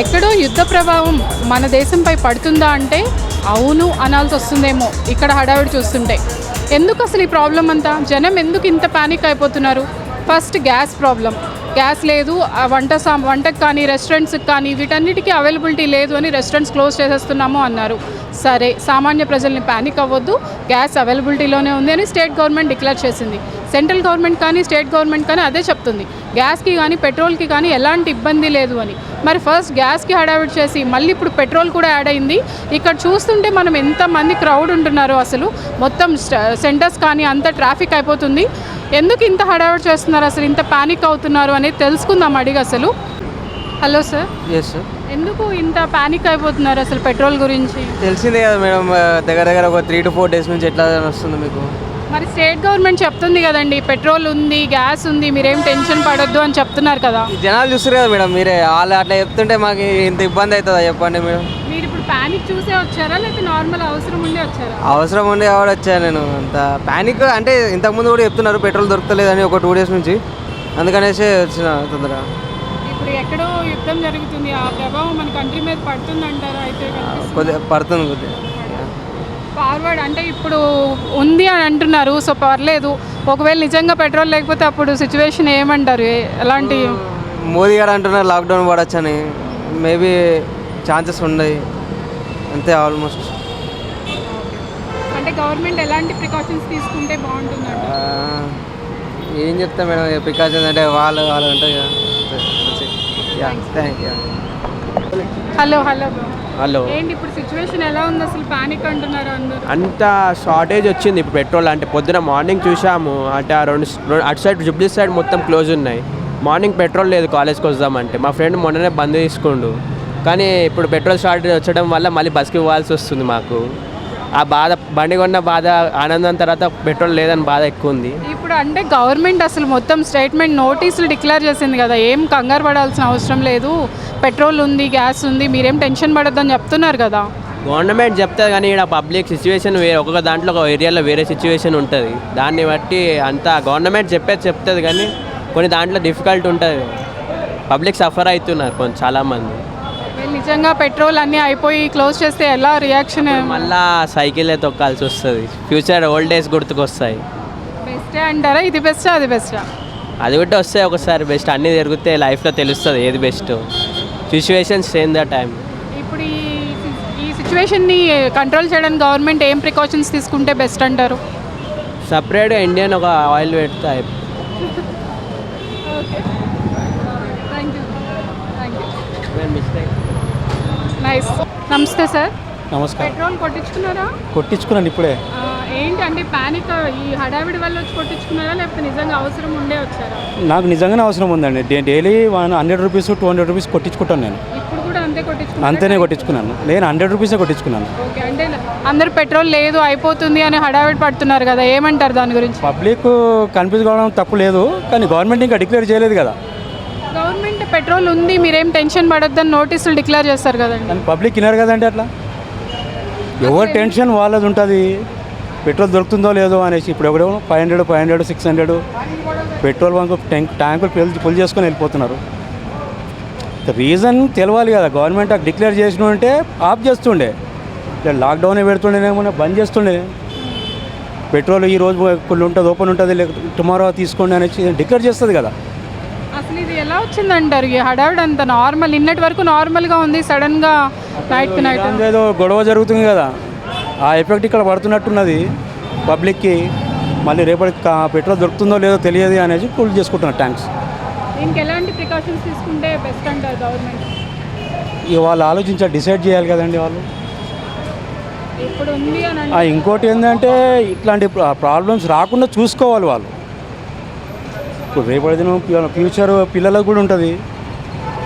ఎక్కడో యుద్ధ ప్రభావం మన దేశంపై పడుతుందా అంటే అవును అనాల్సి వస్తుందేమో ఇక్కడ హడావిడి చూస్తుంటే. ఎందుకు అసలు ఈ ప్రాబ్లం అంతా? జనం ఎందుకు ఇంత ప్యానిక్ అయిపోతున్నారు? First gas problem. గ్యాస్ లేదు, వంటకు కానీ రెస్టారెంట్స్కి కానీ వీటన్నిటికీ అవైలబిలిటీ లేదు అని రెస్టారెంట్స్ క్లోజ్ చేసేస్తున్నాము అన్నారు. సరే, సామాన్య ప్రజల్ని ప్యానిక్ అవ్వద్దు, గ్యాస్ అవైలబిలిటీలోనే ఉంది అని స్టేట్ గవర్నమెంట్ డిక్లేర్ చేసింది. సెంట్రల్ గవర్నమెంట్ కానీ స్టేట్ గవర్నమెంట్ కానీ అదే చెప్తుంది, గ్యాస్కి కానీ పెట్రోల్కి కానీ ఎలాంటి ఇబ్బంది లేదు అని. మరి ఫస్ట్ గ్యాస్కి హడావిడి చేసి మళ్ళీ ఇప్పుడు పెట్రోల్ కూడా యాడ్ అయింది. ఇక్కడ చూస్తుంటే మనం ఎంతమంది క్రౌడ్ ఉంటున్నారో, అసలు మొత్తం సెంటర్స్ కానీ అంత ట్రాఫిక్ అయిపోతుంది. ఎందుకు ఇంత హడావిడి చేస్తున్నారు, అసలు ఇంత ప్యానిక్ అవుతున్నారు అనేది తెలుసుకుందాం అడిగి. అసలు హలో సార్. Yes sir. ఎందుకు ఇంత ప్యానిక్ అయిపోతున్నారు అసలు పెట్రోల్ గురించి? తెలిసిందే కదా మేడం, దగ్గర ఒక 3 to 4 days నుంచి ఎట్లా వస్తుంది మీకు. మరి స్టేట్ గవర్నమెంట్ చెప్తుంది కదండి, పెట్రోల్ ఉంది, గ్యాస్ ఉంది, మీరేం టెన్షన్ పడొద్దు అని చెప్తున్నారు కదా. జనాలు చూస్తారు కదా మేడం, మీరే వాళ్ళు అట్లా చెప్తుంటే మాకు ఇంత ఇబ్బంది అవుతుందా చెప్పండి మేడం. మీరు ఇప్పుడు ప్యానిక్ చూసే వచ్చారా లేకపోతే నార్మల్ అవసరం ఉండే వచ్చారా? అవసరం ఉండే కాబట్టి వచ్చాను నేను. అంత ప్యానిక్ అంటే ఇంతకుముందు కూడా చెప్తున్నారు పెట్రోల్ దొరకలేదని ఒక 2 days నుంచి, అందుకనేసి వచ్చిన తొందరగా. ఇప్పుడు ఎక్కడో యుద్ధం జరుగుతుంది, ఆ ప్రభావం మన కంట్రీ మీద పడుతుంది అంటారా? అయితే కొద్దిగా పడుతుంది కొద్దిగా. ఫార్వర్డ్ అంటే ఇప్పుడు ఉంది అని అంటున్నారు, సో పర్లేదు. ఒకవేళ నిజంగా పెట్రోల్ లేకపోతే అప్పుడు సిచ్యువేషన్ ఏమంటారు? ఎలాంటి? మోదీ గారు అంటున్నారు లాక్డౌన్ పడచ్చని, మేబీ ఛాన్సెస్ ఉన్నాయి అంతే ఆల్మోస్ట్. అంటే గవర్నమెంట్ ఎలాంటి ప్రికాషన్స్ తీసుకుంటే బాగుంటుందంట? ఏం చెప్తా మేడం, ప్రికాషన్స్ అంటే వాళ్ళు ఉంటాయి కదా. Hello hello hello. ఏంటి ఇప్పుడు సిచ్యువేషన్ ఎలా ఉంది అసలు? ప్యానిక్ అంటున్నారు అందరూ. అంత షార్టేజ్ వచ్చింది ఇప్పుడు పెట్రోల్. అంటే పొద్దున మార్నింగ్ చూసాము, అంటే ఆ రెండు అటు సైడ్ జుబ్లీ సైడ్ మొత్తం క్లోజ్ ఉన్నాయి. మార్నింగ్ పెట్రోల్ లేదు కాలేజ్కి వద్దామంటే. మా ఫ్రెండ్ మొన్ననే బంద్ తీసుకుండు, కానీ ఇప్పుడు పెట్రోల్ షార్టేజ్ వచ్చడం వల్ల మళ్ళీ బస్కి ఇవ్వాల్సి వస్తుంది మాకు. ఆ బాధ, బండి కొన్న బాధ, ఆనందం తర్వాత పెట్రోల్ లేదని బాధ ఎక్కువ ఉంది. ఇప్పుడు అంటే గవర్నమెంట్ అసలు మొత్తం స్టేట్మెంట్ నోటీసులు డిక్లేర్ చేసింది కదా, ఏం కంగారు పడాల్సిన అవసరం లేదు, పెట్రోల్ ఉంది, గ్యాస్ ఉంది, మీరేం టెన్షన్ పడొద్దని చెప్తున్నారు కదా. గవర్నమెంట్ చెప్తుంది కానీ ఇక్కడ పబ్లిక్ సిచ్యువేషన్ వేరే, ఒక్కొక్క దాంట్లో ఒక ఏరియాలో వేరే సిచ్యువేషన్ ఉంటుంది. దాన్ని బట్టి అంతా గవర్నమెంట్ చెప్తుంది కానీ కొన్ని దాంట్లో డిఫికల్ట్ ఉంటుంది. పబ్లిక్ సఫర్ అవుతున్నారు కొంచెం చాలామంది. నిజంగా పెట్రోల్ అన్నీ అయిపోయి క్లోజ్ చేస్తే ఎలా రియాక్షన్? మళ్ళా సైకిలే తొక్కాల్సి వస్తుంది. ఫ్యూచర్ ఓల్డ్ డేస్ గుర్తుకొస్తాయి. బెస్టే అంటారా? ఇది బెస్టా అది బెస్టా? అది కూడా వస్తాయి ఒకసారి. బెస్ట్ అన్నీ తిరిగితే లైఫ్లో తెలుస్తుంది ఏది best. Situations same the time. ఇప్పుడు ఈ సిచ్యువేషన్ని కంట్రోల్ చేయడానికి గవర్నమెంట్ ఏం ప్రికాషన్స్ తీసుకుంటే బెస్ట్ అంటారు? సపరేట్గా ఇండియన్ ఒక ఆయిల్ పెడితే నైస్. నమస్తే సార్. నమస్కారం. పెట్రోల్ కొట్టించుకున్నారా? కొట్టించుకున్నాను ఇప్పుడే. ఏంటి అంటే ప్యానిక్ ఈ హడావిడి వల్ల వచ్చి కొట్టించుకున్నారా లేకపోతే నిజంగా అవసరం ఉండే వచ్చారా? నాకు నిజంగానే అవసరం ఉందండి. డైలీ 100 రూపీస్ 200 రూపీస్ కొట్టించుకుంటాను నేను. ఇప్పుడు కూడా అంతే కొట్టించుకున్నాను? అంతేనే కొట్టించుకున్నాను. నేను 100 రూపీసే కొట్టించుకున్నాను. ఓకే. అంటే అందరు పెట్రోల్ లేదు అయిపోతుంది అని హడావిడి పడుతున్నారు కదా, ఏమంటారు దాని గురించి? పబ్లిక్ కన్ఫ్యూజ్ కావడం తప్పు లేదు, కానీ గవర్నమెంట్ ఇంకా డిక్లేర్ చేయలేదు కదా. గవర్నమెంట్ పెట్రోల్ ఉంది, మీరేం టెన్షన్ పడొద్దని నోటీసులు డిక్లేర్ చేస్తారు కదండి. కానీ పబ్లిక్ వినరు కదండి. అట్లా ఎవరు టెన్షన్ వాళ్ళది ఉంటుంది, పెట్రోల్ దొరుకుతుందో లేదో అనేసి. ఇప్పుడు ఎవడో 500, 600 పెట్రోల్ బంక్ ట్యాంకులు ఫుల్ చేసుకొని వెళ్ళిపోతున్నారు. రీజన్ తెలవాలి కదా. గవర్నమెంట్ డిక్లేర్ చేసిన అంటే ఆఫ్ చేస్తుండే, లాక్డౌన్ పెడుతుండేనేమో, బంద్ చేస్తుండే. పెట్రోల్ ఈ రోజు ఫుల్ ఉంటుంది, ఓపెన్ ఉంటుంది, లేకపోతే టుమారో తీసుకోండి అనేసి డిక్లేర్ చేస్తుంది కదా. అసలు ఇది ఎలా వచ్చిందంటారు ఈ హడావిడి అంత? నార్మల్ నిన్నటి వరకు నార్మల్గా ఉంది, సడన్గా నైట్కి నైట్ ఏదో గొడవ జరుగుతుంది కదా, ఆ ఎఫెక్ట్ ఇక్కడ పడుతున్నట్టున్నది పబ్లిక్కి. మళ్ళీ రేపటికి పెట్రోల్ దొరుకుతుందో లేదో తెలియదు అనేసి ఫుల్ చేసుకుంటున్నారు ట్యాంక్స్. దీనికి ఎలాంటి ప్రికాషన్స్ తీసుకుంటే బెస్ట్ అంటారు గవర్నమెంట్? ఇక వాళ్ళు ఆలోచించాలి, డిసైడ్ చేయాలి కదండి వాళ్ళు. ఇప్పుడు ఉంది అని ఇంకోటి ఏంటంటే ఇట్లాంటి ప్రాబ్లమ్స్ రాకుండా చూసుకోవాలి వాళ్ళు. ఇప్పుడు రేపటి దినం ఫ్యూచర్ పిల్లలకు కూడా ఉంటుంది,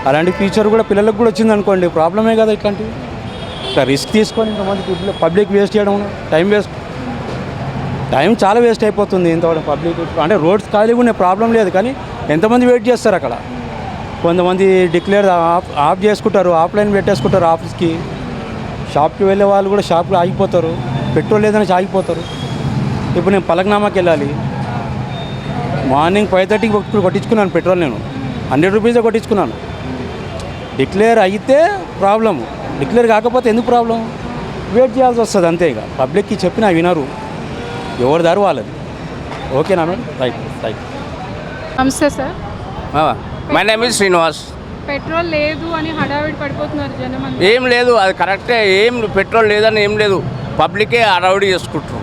అలాంటి ఫ్యూచర్ కూడా పిల్లలకు కూడా వచ్చింది అనుకోండి, ప్రాబ్లమే కదా. ఇట్లాంటివి ఇట్లా రిస్క్ తీసుకొని ఇంతమంది పబ్లిక్ వేస్ట్ చేయడం, టైం చాలా వేస్ట్ అయిపోతుంది ఇంతవరకు పబ్లిక్. అంటే రోడ్స్ ఖాళీగా ఉండే ప్రాబ్లం లేదు, కానీ ఎంతమంది వెయిట్ చేస్తారు అక్కడ. కొంతమంది డిక్లేర్ ఆఫ్ చేసుకుంటారు, ఆఫ్లైన్ పెట్టేసుకుంటారు ఆఫీస్కి. షాప్కి వెళ్ళే వాళ్ళు కూడా షాప్లో ఆగిపోతారు, పెట్రోల్ లేదని ఆగిపోతారు. ఇప్పుడు నేను పలక్నామాకి వెళ్ళాలి, మార్నింగ్ 5:30కి కొట్టించుకున్నాను పెట్రోల్. నేను 100 రూపీసే కొట్టించుకున్నాను. డిక్లేర్ అయితే ప్రాబ్లము, డిక్లేర్ కాకపోతే ఎందుకు ప్రాబ్లం? వెయిట్ చేయాల్సి వస్తుంది అంతే. ఇక పబ్లిక్కి చెప్పినా వినరు, ఎవరి దారి వాళ్ళది. ఓకేనా మేడం? Right right. నమస్తే sir. My name is Srinivas. Petrol లేదు అని హడావిడి పడిపోతున్నారు జనం అంతా. ఏం లేదు, అది కరెక్టే. ఏం పెట్రోల్ లేదని ఏం లేదు, పబ్లికే హడావిడి చేసుకుంటారు.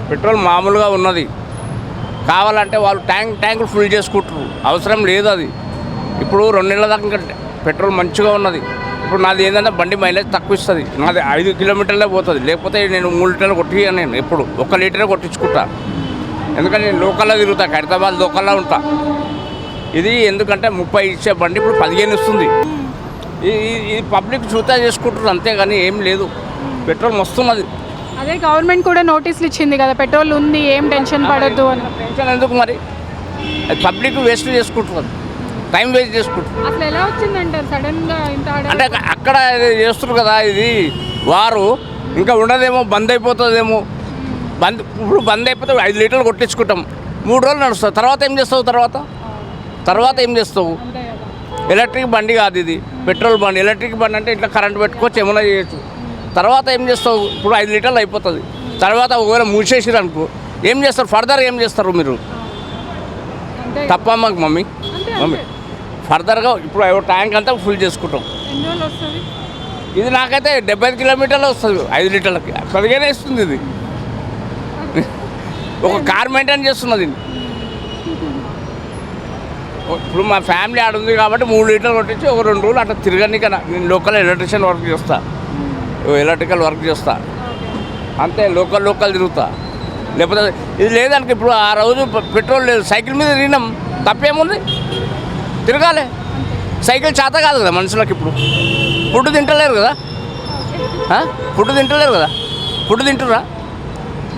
పెట్రోల్ మామూలుగా ఉన్నది, కావాలంటే వాళ్ళు ట్యాంకులు ఫుల్ చేసుకుంటారు. అవసరం లేదు అది. ఇప్పుడు 2 నెలల దాకా ఇంకా పెట్రోల్ మంచిగా ఉన్నది. ఇప్పుడు నాది ఏంటంటే బండి మైలేజ్ తక్కువ ఇస్తుంది. నాది 5 కిలోమీటర్లే పోతుంది. లేకపోతే నేను 3 లీటర్లు కొట్టియాను. నేను ఎప్పుడు 1 లీటరే కొట్టించుకుంటా. ఎందుకంటే నేను లోకల్లో తిరుగుతా, ఖైరతాబాద్ లోకల్లో ఉంటా. ఇది ఎందుకంటే 30 ఇచ్చే బండి ఇప్పుడు 15 ఇస్తుంది. ఈ పబ్లిక్ చూతా చేసుకుంటారు అంతేగాని ఏం లేదు. పెట్రోల్ వస్తున్నది. అదే గవర్నమెంట్ కూడా నోటీసులు ఇచ్చింది కదా, పెట్రోల్ ఉంది, ఏం టెన్షన్ పడద్దు అని. టెన్షన్ ఎందుకు మరి? అది పబ్లిక్ వేస్ట్ చేసుకుంటున్నారు, టైం వేస్ట్ చేసుకుంటారు. అసలు ఎలా వచ్చిందంటారు సడన్గా ఇంత అంటే అక్కడ చేస్తున్నారు కదా, ఇది వారు ఇంకా ఉండదేమో, బంద్ అయిపోతుందేమో. ఇప్పుడు బంద్ అయిపోతే 5 లీటర్లు కొట్టించుకుంటాం, 3 రోజులు నడుస్తుంది. తర్వాత ఏం చేస్తావు? తర్వాత ఏం చేస్తావు? ఎలక్ట్రిక్ బండి కాదు ఇది, పెట్రోల్ బండి. ఎలక్ట్రిక్ బండి అంటే ఇట్లా కరెంట్ పెట్టుకోవచ్చు, ఏమైనా చేయొచ్చు. తర్వాత ఏం చేస్తావు? ఇప్పుడు 5 లీటర్లు అయిపోతుంది. తర్వాత ఒకవేళ మూసేసారు అనుకో, ఏం చేస్తారు? ఫర్దర్ ఏం చేస్తారు మీరు? తప్ప మాకు మమ్మీ ఫర్దర్గా ఇప్పుడు ట్యాంక్ అంతా ఫుల్ చేసుకుంటాం. ఇది నాకైతే 75 కిలోమీటర్లు వస్తుంది 5 లీటర్లకి. 15 ఇస్తుంది ఇది. ఒక కార్ మెయింటైన్ చేస్తున్నది. ఇప్పుడు మా ఫ్యామిలీ ఆడ ఉంది కాబట్టి 3 లీటర్లు కొట్టించి ఒక 2 రోజులు అట్లా తిరగని కదా. నేను లోకల్ ఎలక్ట్రిషియన్ వర్క్ చేస్తా, ఎలక్ట్రికల్ వర్క్ చేస్తా అంతే. లోకల్ తిరుగుతా. లేకపోతే ఇది లేదనుకో, ఇప్పుడు ఆ రోజు పెట్రోల్ లేదు, సైకిల్ మీద తిరిగినాం, తప్పేముంది? తిరగాలి. సైకిల్ చేత కాదు కదా మనుషులకు. ఇప్పుడు ఫుడ్ తింటలేరు కదా, ఫుడ్ తింటురా?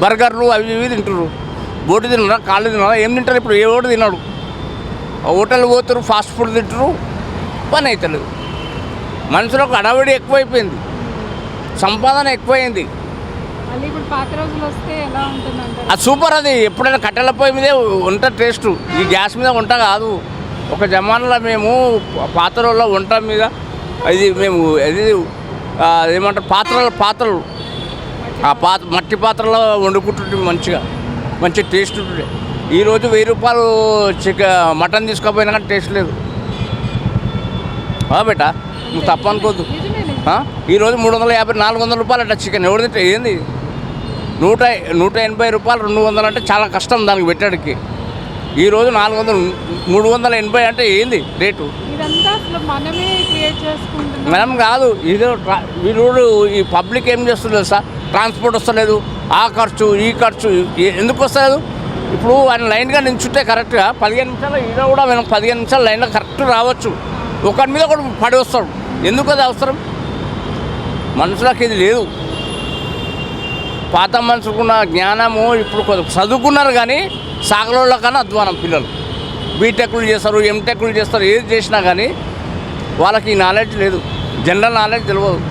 బర్గర్లు అవి ఇవి తింటుర్రు. బోటి తినరా, కాళ్ళు తినరా, ఏం తింటారు? ఇప్పుడు ఏ ఓటు తిన్నాడు? హోటల్ పోతారు, ఫాస్ట్ ఫుడ్ తింటారు, పని అవుతలేదు. మనుషులకు హడావిడి ఎక్కువైపోయింది, సంపాదన ఎక్కువైంది. అది సూపర్. అది ఎప్పుడైనా కట్టెల పొయ్యి మీదే వంట టేస్ట్, ఈ గ్యాస్ మీద వంట కాదు. ఒక జమానాలో మేము పాత రోజుల్లో వంట మీద ఇది మేము ఇది ఏమంటారు పాత్రలు ఆ మట్టి పాత్రలో వండుకుంటుంటే మంచి టేస్ట్ ఉంటుండే. ఈరోజు 1000 రూపాయలు మటన్ తీసుకోపోయినా కానీ టేస్ట్ లేదు. బేటా నువ్వు తప్ప అనుకోద్దు. ఈరోజు 350 400 రూపాయలు అట్లా చికెన్ ఎవరు తింటే ఏంది? 180 రూపాయలు 200 అంటే చాలా కష్టం దానికి పెట్టడానికి. ఈరోజు 400 380 అంటే ఏంది రేటు? మనం కాదు, ఇది వీరు ఈ పబ్లిక్ ఏం చేస్తుంది తెలుసా? ట్రాన్స్పోర్ట్ వస్తలేదు, ఆ ఖర్చు ఈ ఖర్చు ఎందుకు వస్తలేదు? ఇప్పుడు ఆయన లైన్గా నించుంటే కరెక్ట్గా 15 నిమిషాలు, ఈడ కూడా మనం 15 నిమిషాలు లైన్లో కరెక్ట్ రావచ్చు. ఒకరి మీద కూడా పడి వస్తాడు. ఎందుకు అది అవసరం? మనుషులకు ఇది లేదు. పాత మనుషులకున్న జ్ఞానము ఇప్పుడు చదువుకున్నారు కానీ సాగలోళ్ళ కన్నా అధ్వానం పిల్లలు. బీటెక్లు చేస్తారు, ఎంటెక్లు చేస్తారు, ఏది చేసినా కానీ వాళ్ళకి ఈ నాలెడ్జ్ లేదు, జనరల్ నాలెడ్జ్ తెలియదు.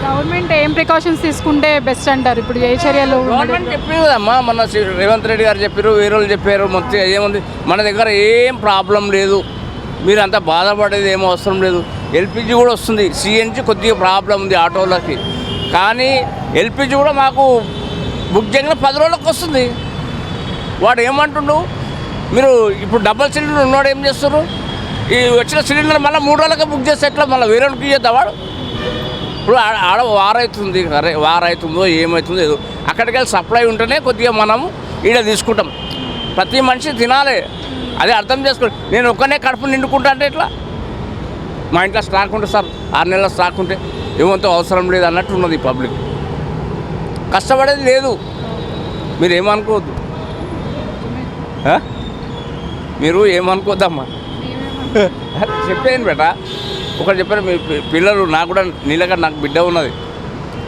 గవర్నమెంట్ ఏం ప్రికాషన్స్ తీసుకుంటే బెస్ట్ అంటారు? ఇప్పుడు ఏ చర్యలు? గవర్నమెంట్ చెప్పారు కదమ్మా, మన రేవంత్ రెడ్డి గారు చెప్పారు, వేరే వాళ్ళు చెప్పారు. మొత్తం ఏముంది, మన దగ్గర ఏం ప్రాబ్లం లేదు, మీరు అంతా బాధపడేది ఏమో అవసరం లేదు. ఎల్పిజి కూడా వస్తుంది, సిఎన్జి కొద్దిగా ప్రాబ్లం ఉంది ఆటోలకి. కానీ ఎల్పిజి కూడా మాకు బుక్ చేయగానే 10 రోజులకు వస్తుంది. వాడు ఏమంటుండు, మీరు ఇప్పుడు డబల్ సిలిండర్ ఉన్నవాడు ఏం చేస్తారు? ఈ వచ్చిన సిలిండర్ మళ్ళీ 3 రోజులకే బుక్ చేస్తే ఎట్లా? మళ్ళీ వేరే వాళ్ళకి ఇచ్చేద్దా వాడు? ఇప్పుడు ఆడ వారైతుంది, వారైతుందో ఏమవుతుందో ఏదో. అక్కడికి వెళ్ళి సప్లై ఉంటేనే కొద్దిగా మనం ఈడ తీసుకుంటాం. ప్రతి మనిషి తినాలి, అదే అర్థం చేసుకోండి. నేను ఒక్కనే కడుపు నిండుకుంటా అంటే ఎట్లా? మా ఇంట్లో స్టాక్ ఉంటే సార్ 6 నెలల స్టాక్ ఉంటే ఏమంతో అవసరం లేదు అన్నట్టు ఉన్నది పబ్లిక్. కష్టపడేది లేదు. మీరు ఏమనుకోవద్దు, మీరు ఏమనుకోద్దమ్మా. చెప్పేయండి బేటా. ఒకటి చెప్పారు, మీ పిల్లలు, నాకు కూడా నీళ్ళగా నాకు బిడ్డ ఉన్నది,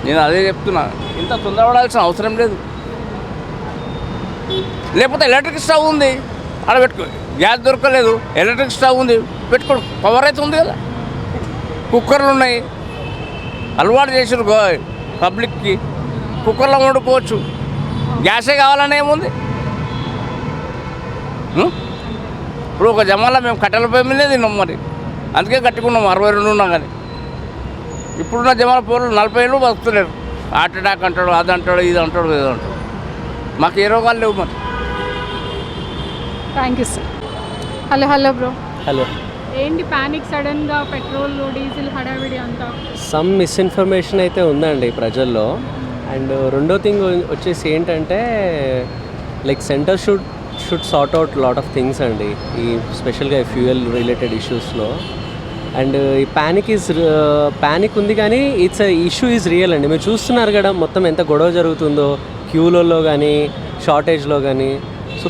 నేను అదే చెప్తున్నా. ఇంత తొందరపడాల్సిన అవసరం లేదు. లేకపోతే ఎలక్ట్రిక్ స్టవ్ ఉంది, అక్కడ పెట్టుకో. గ్యాస్ దొరకలేదు, ఎలక్ట్రిక్ స్టవ్ ఉంది, పెట్టుకో. పవర్ అయితే ఉంది కదా, కుక్కర్లు ఉన్నాయి, అలవాటు చేసారు పబ్లిక్కి. కుక్కర్లో వండుకోవచ్చు, గ్యాసే కావాలని ఏముంది? ఇప్పుడు ఒక జమాలో మేము కట్టెల పొయ్యి మీదే తిన్నాం. మరి అందుకే కట్టుకున్నాం 62 ఉన్నాం కానీ. ఇప్పుడున్న జమాల పోలు 40 ఏళ్ళు బతుకుతలేరు. హార్ట్ అటాక్ అంటాడు, అది అంటాడు, ఇది అంటాడు, ఇది అంటాడు. మాకు ఏ రోగాలు లేవు మరి. Thank you sir. Hello bro. Hello. ఏంటి ప్యానిక్ సడన్గా పెట్రోల్ డీజిల్ హడావిడి అంతా? సమ్ మిస్ఇన్ఫర్మేషన్ అయితే ఉందండి ప్రజల్లో. అండ్ రెండో థింగ్ వచ్చేసి ఏంటంటే like centre should sort out lot of things అండి, ఈ స్పెషల్గా ఫ్యూయల్ రిలేటెడ్ ఇష్యూస్లో. అండ్ ఈ ప్యానిక్ ఉంది కానీ ఇట్స్ ఇష్యూ ఈజ్ రియల్ అండి. మీరు చూస్తున్నారు కదా మొత్తం ఎంత గొడవ జరుగుతుందో క్యూలలో కానీ షార్టేజ్లో కానీ. So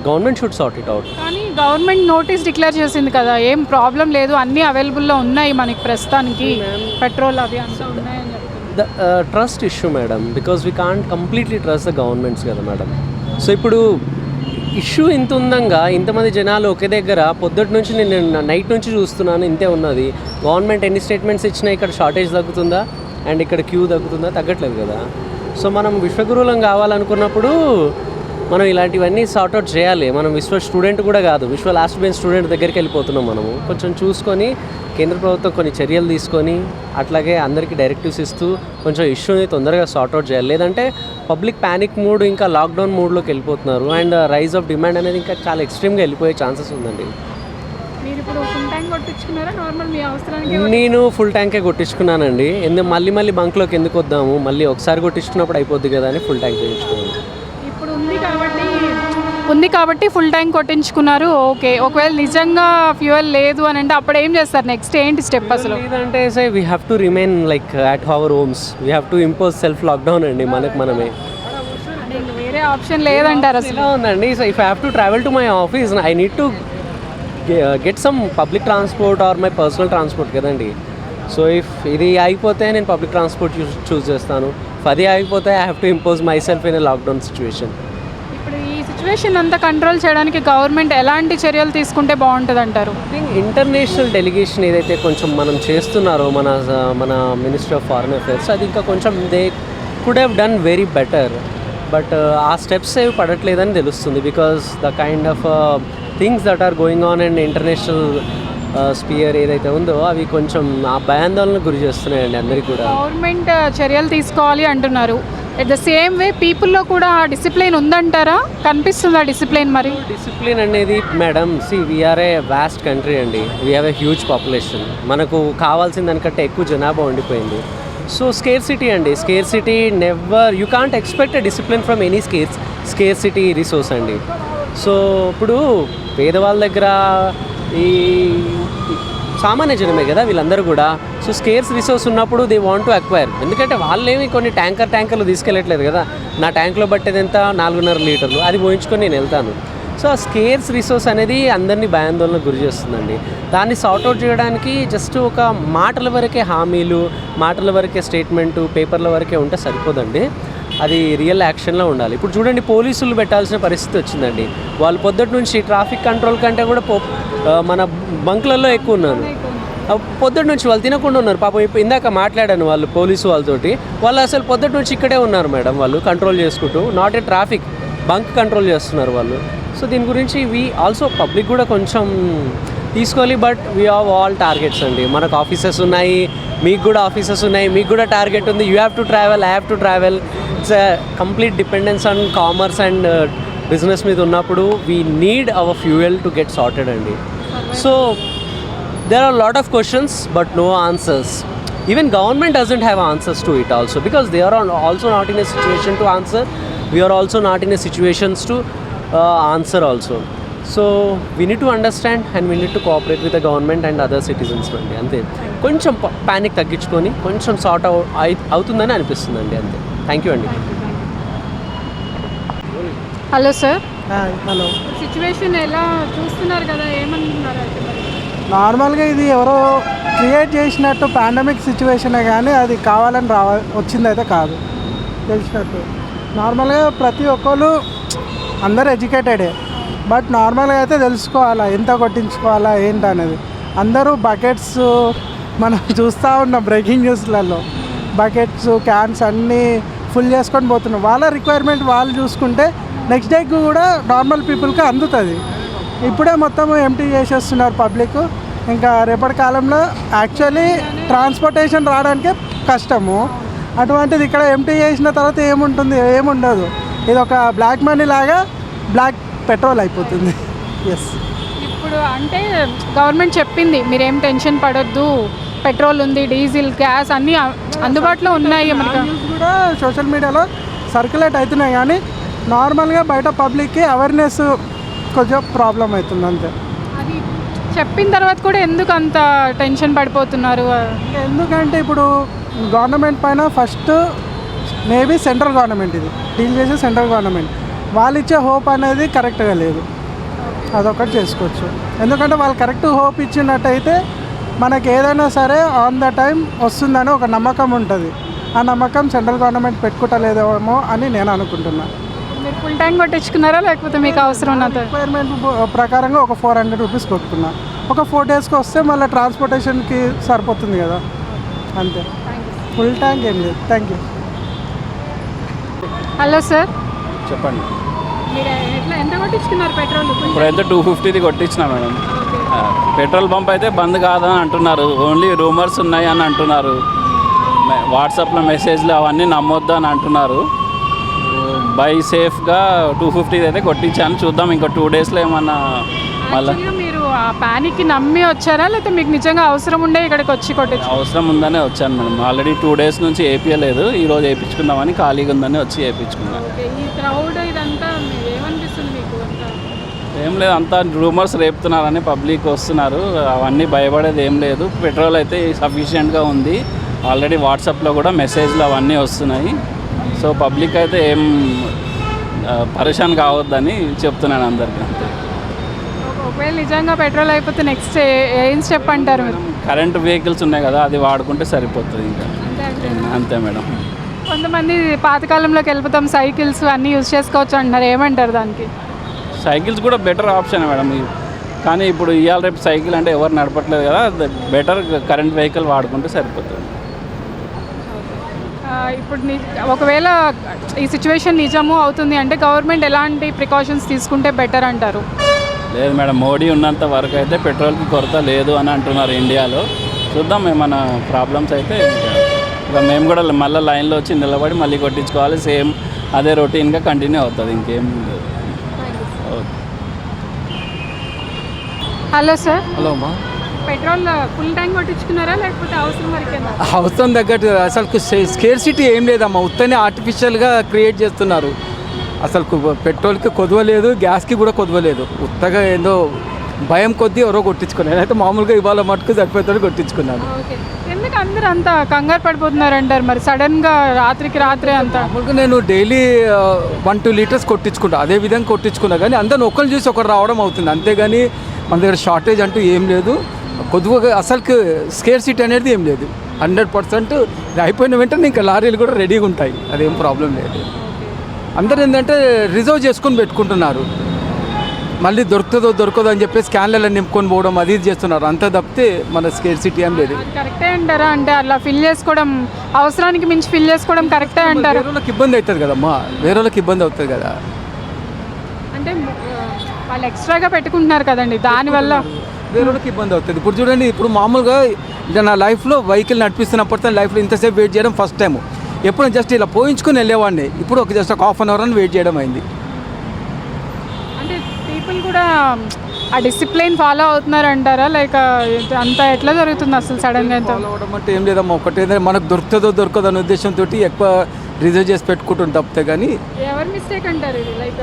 government should sort it out. కానీ గవర్నమెంట్ నోటీస్ డిక్లేర్ చేసింది కదా, ఏం ప్రాబ్లం లేదు, అన్నీ అవైలబుల్లో ఉన్నాయి మనకి ప్రస్తుతానికి, పెట్రోల్ అవి అంతా ఉన్నాయని చెప్తుంది. The trust issue madam, because we can't completely trust the governments కదా మేడం. సో ఇప్పుడు ఇష్యూ ఇంత ఉందంగా ఇంతమంది జనాలు ఒకే దగ్గర పొద్దుటి నుంచి నేను నైట్ నుంచి చూస్తున్నాను, ఇంతే ఉన్నది. గవర్నమెంట్ ఎన్ని స్టేట్మెంట్స్ ఇచ్చినా ఇక్కడ షార్టేజ్ తగ్గుతుందా అండ్ ఇక్కడ క్యూ తగ్గుతుందా? తగ్గట్లేదు కదా. సో మనం విశ్వగురువులం కావాలనుకున్నప్పుడు మనం ఇలాంటివన్నీ సార్ట్అవుట్ చేయాలి. మనం స్టూడెంట్ కూడా కాదు, లాస్ట్ బెంచ్ స్టూడెంట్ దగ్గరికి వెళ్ళిపోతున్నాం. మనము కొంచెం చూసుకొని కేంద్ర ప్రభుత్వం కొన్ని చర్యలు తీసుకొని అట్లాగే అందరికీ డైరెక్టివ్స్ ఇస్తూ కొంచెం ఇష్యూని తొందరగా సార్ట్అవుట్ చేయాలి. లేదంటే పబ్లిక్ ప్యానిక్ మూడ్ ఇంకా లాక్డౌన్ మూడ్లోకి వెళ్ళిపోతున్నారు. అండ్ రైజ్ ఆఫ్ డిమాండ్ అనేది ఇంకా చాలా ఎక్స్ట్రీమ్గా వెళ్ళిపోయే ఛాన్సెస్ ఉందండి. మీరు ఇప్పుడు ఫుల్ ట్యాంక్ కొట్టించుకున్నారా? నార్మల్ మీ అవసరానికి? నేను ఫుల్ ట్యాంకే కొట్టించుకున్నానండి. మళ్ళీ బంక్లోకి ఎందుకు వద్దాము, మళ్ళీ ఒకసారి కొట్టించుకున్నప్పుడు అయిపోద్ది కదా అని ఫుల్ ట్యాంక్ కొట్టించుకున్నాను. ఇప్పుడు ఉంది కాబట్టి ఫుల్ ట్యాంక్ కొట్టించుకున్నారు. ఓకే, ఒకవేళ నిజంగా ఫ్యూయల్ లేదు అని అంటే అప్పుడు ఏం చేస్తారు? నెక్స్ట్ ఏంటి స్టెప్ అసలు? లేదంటే we have to remain like at our homes. We have to impose self lockdown అండి మనమే. వేరే ఆప్షన్ లేదంటారు అసలు? ఎలా ఉందండి? So if I have to travel to my office I need to get some public transport are my personal transport కదండి. So if ఇది అయిపోతే నేను పబ్లిక్ ట్రాన్స్పోర్ట్ చూస్ చేస్తాను. అది అయిపోతే I have to impose my self in a lockdown situation. ఇప్పుడు ఈ situation అంతా కంట్రోల్ చేయడానికి గవర్నమెంట్ ఎలాంటి చర్యలు తీసుకుంటే బాగుంటుంది అంటారు? ఇంటర్నేషనల్ డెలిగేషన్ ఏదైతే కొంచెం మనం చేస్తున్నారో మన మినిస్ట్రీ ఆఫ్ ఫారిన్ అఫేర్స్, అది ఇంకా కొంచెం they could have done very better. But ఆ స్టెప్స్ ఏవి పడట్లేదని తెలుస్తుంది. Because the kind of things that are going on and international sphere ఏదైతే ఉందో అవి కొంచెం ఆ భయాందోళనకు గురి చేస్తున్నాయండి అందరికీ కూడా. గవర్నమెంట్ చర్యలు తీసుకోవాలి అంటున్నారు. ఎట్ ద సేమ్ వే పీపుల్లో కూడా డిసిప్లిన్ ఉందంటారా? కనిపిస్తుందా డిసిప్లిన్? మరి డిసిప్లిన్ అనేది మేడం, వీఆర్ ఏ వాస్ట్ కంట్రీ అండి. We have a huge population. మనకు కావాల్సిన దానికంటే ఎక్కువ జనాభా ఉండిపోయింది. సో స్కేర్సిటీ అండి, scarcity never, you can't expect a discipline from any scarcity resource అండి. సో ఇప్పుడు పేదవాళ్ళ దగ్గర ఈ సామాన్య జనమే కదా వీళ్ళందరూ కూడా. సో స్కేర్స్ రిసోర్స్ ఉన్నప్పుడు దే వాంట్ టు అక్వైర్. ఎందుకంటే వాళ్ళేమి కొన్ని ట్యాంకర్లు తీసుకెళ్ళట్లేదు కదా. నా ట్యాంక్లో పట్టేది ఎంత? 4.5 లీటర్లు. అది పోయించుకొని నేను వెళ్తాను. సో ఆ స్కేర్స్ రిసోర్స్ అనేది అందరినీ భయాందోళనకు గురి చేస్తుందండి. దాన్ని సార్ట్అవుట్ చేయడానికి జస్ట్ ఒక మాటల వరకే హామీలు, మాటల వరకే స్టేట్మెంటు, పేపర్ల వరకే ఉంటే సరిపోదండి. అది రియల్ యాక్షన్లో ఉండాలి. ఇప్పుడు చూడండి, పోలీసులు పెట్టాల్సిన పరిస్థితి వచ్చిందండి. వాళ్ళు పొద్దుటి నుంచి ట్రాఫిక్ కంట్రోల్ కంటే కూడా మన బంక్లలో ఎక్కువ ఉన్నారు. పొద్దుటి నుంచి వాళ్ళు తినకుండా ఉన్నారు పాపం. ఇప్పుడు ఇందాక మాట్లాడాను వాళ్ళు పోలీసు వాళ్ళతోటి, వాళ్ళు అసలు పొద్దుటి నుంచి ఇక్కడే ఉన్నారు మేడం. వాళ్ళు కంట్రోల్ చేసుకుంటూ not a traffic bunk control చేస్తున్నారు వాళ్ళు. సో దీని గురించి ఆల్సో పబ్లిక్ కూడా కొంచెం తీసుకోవాలి. But we have all targets అండి. మనకు ఆఫీసెస్ ఉన్నాయి, మీకు కూడా ఆఫీసెస్ ఉన్నాయి, మీకు కూడా టార్గెట్ ఉంది. You have to travel, I have to travel. It's complete dependence on commerce and business మీద ఉన్నప్పుడు we need our fuel to get sorted అండి. So there are a lot of questions but no answers. Even government doesn't have answers to it also, because they are also not in a situation to answer. We are also not in a situations to answer also. So we need to understand and we need to cooperate with the government and other citizens అండి. అంతే, కొంచెం panic తగ్గించుకొని కొంచెం sort అవుతుందని అనిపిస్తుందండి. అంతే. Thank you అండి. Hello sir. Hello. Situation ఎలా చూస్తున్నారు కదా, ఏమనుకుంటున్నారు? అయితే మరి నార్మల్గా ఇది ఎవరో క్రియేట్ చేసినట్టు పాండమిక్ సిచ్యువేషనే కానీ అది కావాలని వచ్చిందైతే కాదు. తెలిసినట్టు నార్మల్గా ప్రతి ఒక్కరు అందరు ఎడ్యుకేటెడే. బట్ నార్మల్గా అయితే తెలుసుకోవాలా ఎంత కొట్టించుకోవాలా ఏంటనేది. అందరూ బకెట్స్ మనం చూస్తూ ఉన్నాం బ్రేకింగ్ న్యూస్లలో. బకెట్స్ క్యాన్స్ అన్నీ ఫుల్ చేసుకొని పోతున్నాం. వాళ్ళ రిక్వైర్మెంట్ వాళ్ళు చూసుకుంటే నెక్స్ట్ డేకి కూడా నార్మల్ పీపుల్కి అందుతుంది. ఇప్పుడే మొత్తం ఎంటీ చేసేస్తున్నారు పబ్లిక్. ఇంకా రేపటి కాలంలో యాక్చువల్లీ ట్రాన్స్పోర్టేషన్ రావడానికే కష్టము. అటువంటిది ఇక్కడ ఎంటీ చేసిన తర్వాత ఏముండదు. ఇది ఒక బ్లాక్ మనీ లాగా బ్లాక్ పెట్రోల్ అయిపోతుంది. ఎస్, ఇప్పుడు అంటే గవర్నమెంట్ చెప్పింది మీరేం టెన్షన్ పడొద్దు, పెట్రోల్ ఉంది, డీజిల్, గ్యాస్ అన్నీ అందుబాటులో ఉన్నాయి. మనకి న్యూస్ కూడా సోషల్ మీడియాలో సర్క్యులేట్ అవుతున్నాయి, కానీ నార్మల్గా బయట పబ్లిక్కి అవేర్నెస్ కొంచెం ప్రాబ్లం అవుతుంది అంతే. అది చెప్పిన తర్వాత కూడా ఎందుకు అంత టెన్షన్ పడిపోతున్నారు? ఎందుకంటే ఇప్పుడు గవర్నమెంట్ పైన ఫస్ట్ మేబీ సెంట్రల్ గవర్నమెంట్ ఇది డీల్ చేసే సెంట్రల్ గవర్నమెంట్ వాళ్ళు ఇచ్చే హోప్ అనేది కరెక్ట్గా లేదు. అదొకటి చేసుకోవచ్చు. ఎందుకంటే వాళ్ళు కరెక్ట్ హోప్ ఇచ్చినట్టయితే మనకి ఏదైనా సరే ఆన్ ద టైం వస్తుందని ఒక నమ్మకం ఉంటుంది. ఆ నమ్మకం సెంట్రల్ గవర్నమెంట్ పెట్టుకుంటలేదేమో అని నేను అనుకుంటున్నాను. మీరు ఫుల్ ట్యాంక్ కొట్టించుకున్నారా లేకపోతే మీకు అవసరం ఉన్నది? రిక్వైర్మెంట్ ప్రకారంగా ఒక 400 రూపీస్ కొట్టుకున్నా. ఒక 4 డేస్కి వస్తే మళ్ళీ ట్రాన్స్పోర్టేషన్కి సరిపోతుంది కదా, అంతే. ఫుల్ ట్యాంక్ ఏం లేదు. Thank you. హలో సార్, చెప్పండి. మీరు ఎంత కొట్టించుకున్నారు పెట్రోల్? ఇప్పుడు అయితే 250ది కొట్టించిన మేడం. పెట్రోల్ పంప్ అయితే బంద్ కాదని అంటున్నారు, ఓన్లీ రూమర్స్ ఉన్నాయి అని అంటున్నారు. వాట్సాప్లో మెసేజ్లు అవన్నీ నమ్మొద్దు అని అంటున్నారు. బై సేఫ్గా 250 అయితే కొట్టించాను. చూద్దాం ఇంకా 2 డేస్లో ఏమన్నా మళ్ళీ. మీరు ఆ ప్యానిక్కి నమ్మి వచ్చారా లేకపోతే మీకు నిజంగా అవసరం ఉండే ఇక్కడికి వచ్చి కొట్టించారు? అవసరం ఉందనే వచ్చాను మేడం. ఆల్రెడీ 2 డేస్ నుంచి వేయించలేదు, ఈరోజు వేయించుకుందామని ఖాళీగా ఉందని వచ్చి వేయించుకున్నాను. ఈ క్రౌడ్ ఇదంతా ఏమనిపిస్తుంది మీకు? ఏం లేదు, అంతా రూమర్స్ రేపుతున్నారని పబ్లిక్ వస్తున్నారు. అవన్నీ భయపడేది ఏం లేదు. పెట్రోల్ అయితే సఫిషియెంట్గా ఉంది. ఆల్రెడీ వాట్సాప్లో కూడా మెసేజ్లు అవన్నీ వస్తున్నాయి. సో పబ్లిక్ అయితే ఏం పరేషాన్ కావద్దని చెప్తున్నాను అందరికీ. ఒకవేళ నిజంగా పెట్రోల్ అయిపోతే నెక్స్ట్ ఏం స్టెప్ అంటారు మీరు? కరెంట్ వెహికల్స్ ఉన్నాయి కదా, అది వాడుకుంటే సరిపోతుంది ఇంకా. అంతే మేడం. కొంతమంది పాతకాలంలోకి వెళ్ళిపోతాం, సైకిల్స్ అన్నీ యూజ్ చేసుకోవచ్చు అంటున్నారు, ఏమంటారు దానికి? సైకిల్స్ కూడా బెటర్ ఆప్షన్ మేడం. కానీ ఇప్పుడు ఇవాళ రేపు సైకిల్ అంటే ఎవరు నడపట్లేదు కదా, బెటర్ కరెంట్ వెహికల్ వాడుకుంటే సరిపోతుంది. ఇప్పుడు ఒకవేళ ఈ సిచ్యువేషన్ నిజము అవుతుంది అంటే గవర్నమెంట్ ఎలాంటి ప్రికాషన్స్ తీసుకుంటే బెటర్ అంటారు? లేదు మేడం, మోడీ ఉన్నంత వరకు అయితే పెట్రోల్కి కొరత లేదు అని అంటున్నారు ఇండియాలో. చూద్దాం, ఏమైనా ప్రాబ్లమ్స్ అయితే ఇంకా మేము కూడా మళ్ళీ లైన్లో వచ్చి నిలబడి మళ్ళీ కొట్టించుకోవాలి. సేమ్ అదే రొటీన్గా కంటిన్యూ అవుతుంది, ఇంకేం లేదు. ఓకే. Hello sir. హలో అమ్మా. పెట్రోల్ ఫుల్ ట్యాంక్ కొట్టించుకున్నారా లేకపోతే అవసరం వరకేనా? అవసరం తగ్గట్టు అసలు స్కేర్సిటీ ఏం లేదమ్మా, ఉత్తనే ఆర్టిఫిషియల్గా క్రియేట్ చేస్తున్నారు. అసలు పెట్రోల్కి కొదవలేదు, గ్యాస్కి కూడా కొదవలేదు. ఉత్తగా ఏదో భయం కొద్దీ ఎవరో కొట్టించుకున్నాను. అయితే మామూలుగా ఇవాళ మటుకు సరిపోతాడు కొట్టించుకున్నాను. ఎందుకు అందరూ అంత కంగారు పడిపోతున్నారు అంటారు మరి సడన్గా రాత్రికి రాత్రే అంతా? మామూలుగా నేను డైలీ 1-2 లీటర్స్ కొట్టించుకుంటా, అదే విధంగా కొట్టించుకున్నా. కానీ అందరిని ఒకరు చూసి ఒకరు రావడం అవుతుంది, అంతేగాని మన దగ్గర షార్టేజ్ అంటూ ఏం లేదు. కొద్దిగా అసలుకి స్కేర్సిటీ అనేది ఏం లేదు. 100% అయిపోయిన వెంటనే ఇంకా లారీలు కూడా రెడీగా ఉంటాయి, అదేం ప్రాబ్లం లేదు. అందరూ ఏంటంటే రిజర్వ్ చేసుకొని పెట్టుకుంటున్నారు, మళ్ళీ దొరకదో అని చెప్పి స్కాన్లలో నింపుకొని పోవడం అది చేస్తున్నారు. అంత తప్పితే మన స్కేర్సిటీ ఏం లేదు. కరెక్టే అంటారా? అంటే అలా ఫిల్ చేసుకోవడం, అవసరానికి మించి ఫిల్ చేసుకోవడం కరెక్టే అంటారు? వేరే వాళ్ళకి ఇబ్బంది అవుతుంది కదమ్మా, వేరే వాళ్ళకి ఇబ్బంది అవుతుంది కదా. అంటే వాళ్ళు ఎక్స్ట్రాగా పెట్టుకుంటున్నారు కదండి, దానివల్ల వేరే వాళ్ళకి ఇబ్బంది అవుతుంది. ఇప్పుడు చూడండి, ఇప్పుడు మామూలుగా నా లైఫ్లో వెహికల్ నడిపిస్తున్నప్పుడు లైఫ్లో ఇంతసేపు వెయిట్ చేయడం ఫస్ట్ టైం. ఎప్పుడు జస్ట్ ఇలా పోయించుకొని వెళ్ళేవాడిని, ఇప్పుడు జస్ట్ ఒక 1/2 అవర్ అని వెయిట్ చేయడం అయింది. అంటే పీపుల్ కూడా ఆ డిసిప్లిన్ ఫాలో అవుతున్నారు అంటారా? లైక్ అంత ఎట్లా జరుగుతుంది అసలు సడన్గా? ఫాలో అవ్వడం అంటే ఏం లేదమ్మా, ఒకటి ఏంటంటే మనకు దొరకదో అనే ఉద్దేశంతో ఎక్కువ రిజర్వ్ చేసి పెట్టుకుంటుంది తప్పితే. కానీ ఎవరి మిస్టేక్ అంటారు ఇది? లైక్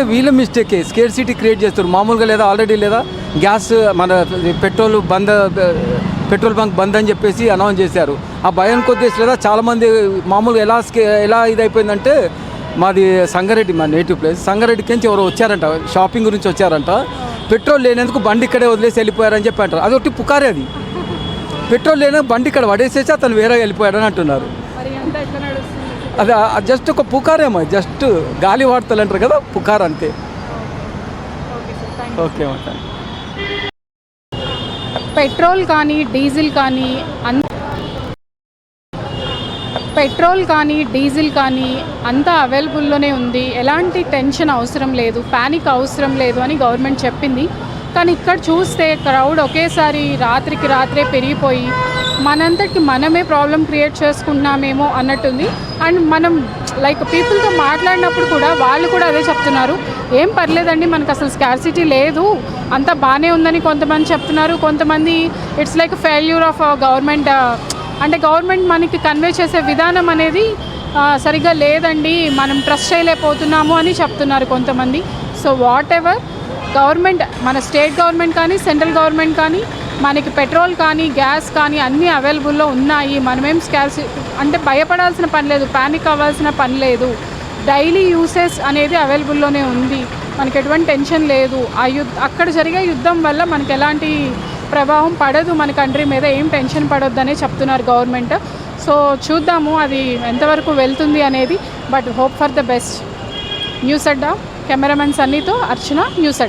వీళ్ళ మిస్టేకే స్కేర్సిటీ క్రియేట్ చేస్తారు మామూలుగా. లేదా ఆల్రెడీ లేదా గ్యాస్ మన పెట్రోల్ బంక్ బంద్ అని చెప్పేసి అనౌన్స్ చేశారు. ఆ భయం కొద్దిగా లేదా చాలామంది మామూలుగా ఎలా ఇదైపోయిందంటే, మాది సంగారెడ్డి, మా నేటివ్ ప్లేస్. సంగారెడ్డికి నుంచి ఎవరు వచ్చారంట, షాపింగ్ గురించి వచ్చారంట. పెట్రోల్ లేనందుకు బండి ఇక్కడే వదిలేసి వెళ్ళిపోయారని చెప్పి అంటారు. అది ఒకటి పుకారే. అది పెట్రోల్ లేని బండి ఇక్కడ పడేసేసి అతను వేరే వెళ్ళిపోయాడని అంటున్నారు. అది జస్ట్ ఒక పుకారేమో, జస్ట్ గాలి వార్తలు అంటారు కదా, పుకార్ అంతే. ఓకే అన్నమాట. పెట్రోల్ కానీ డీజిల్ కానీ అంతా అవైలబుల్లోనే ఉంది, ఎలాంటి టెన్షన్ అవసరం లేదు, ప్యానిక్ అవసరం లేదు అని గవర్నమెంట్ చెప్పింది. కానీ ఇక్కడ చూస్తే క్రౌడ్ ఒకేసారి రాత్రికి రాత్రే పెరిగిపోయి మనంతటికి మనమే ప్రాబ్లం క్రియేట్ చేసుకుంటున్నామేమో అన్నట్టుంది. అండ్ మనం లైక్ పీపుల్తో మాట్లాడినప్పుడు కూడా వాళ్ళు కూడా అదే చెప్తున్నారు, ఏం పర్లేదండి మనకు అసలు స్కార్సిటీ లేదు, అంతా బాగానే ఉందని కొంతమంది చెప్తున్నారు. కొంతమంది it's like failure of government, అంటే గవర్నమెంట్ మనకి కన్వే చేసే విధానం అనేది సరిగ్గా లేదండి, మనం ట్రస్ట్ చేయలేకపోతున్నాము అని చెప్తున్నారు కొంతమంది. సో వాట్ ఎవర్ గవర్నమెంట్, మన స్టేట్ గవర్నమెంట్ కానీ సెంట్రల్ గవర్నమెంట్ కానీ మనకి పెట్రోల్ కానీ గ్యాస్ కానీ అన్నీ అవైలబుల్లో ఉన్నాయి. మనమేం అంటే భయపడాల్సిన పని లేదు, ప్యానిక్ అవ్వాల్సిన పని లేదు. డైలీ యూసేజ్ అనేది అవైలబుల్లోనే ఉంది, మనకి ఎటువంటి టెన్షన్ లేదు. అక్కడ జరిగే యుద్ధం వల్ల మనకి ఎలాంటి ప్రభావం పడదు మన కంట్రీ మీద, ఏం టెన్షన్ పడొద్దనే చెప్తున్నారు గవర్నమెంట్. సో చూద్దాము అది ఎంతవరకు వెళ్తుంది అనేది, but hope for the best. News Adda cameraman సన్నీతో అర్చన, న్యూస్ అడ్డా.